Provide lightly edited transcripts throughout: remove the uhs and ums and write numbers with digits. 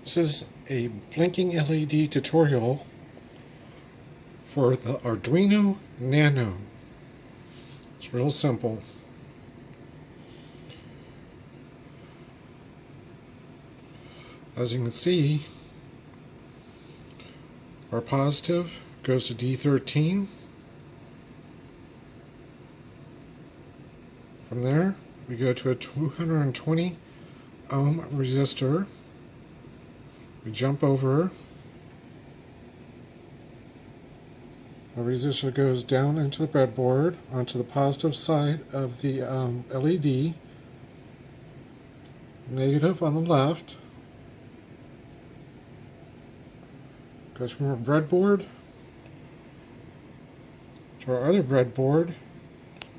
This is a blinking LED tutorial for the Arduino Nano. It's real simple. As you can see, our positive goes to D13. From there, we go to a 220 ohm resistor. We jump over. The resistor goes down into the breadboard onto the positive side of the LED. Negative on the left. Goes from our breadboard to our other breadboard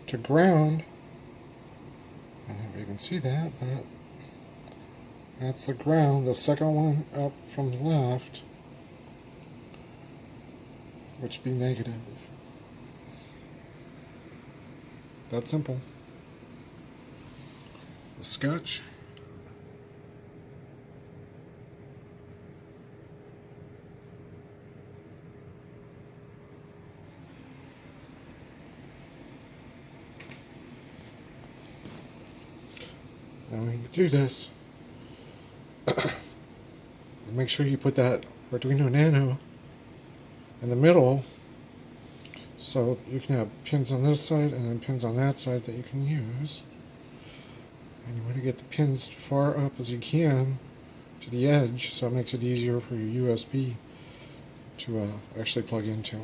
to ground. I don't know if you can see that, but that's the ground, the second one up from the left, which would be negative. That simple. The sketch. Now when you do this, make sure you put that Arduino Nano in the middle so you can have pins on this side and then pins on that side that you can use. And you want to get the pins far up as you can to the edge so it makes it easier for your USB to actually plug into.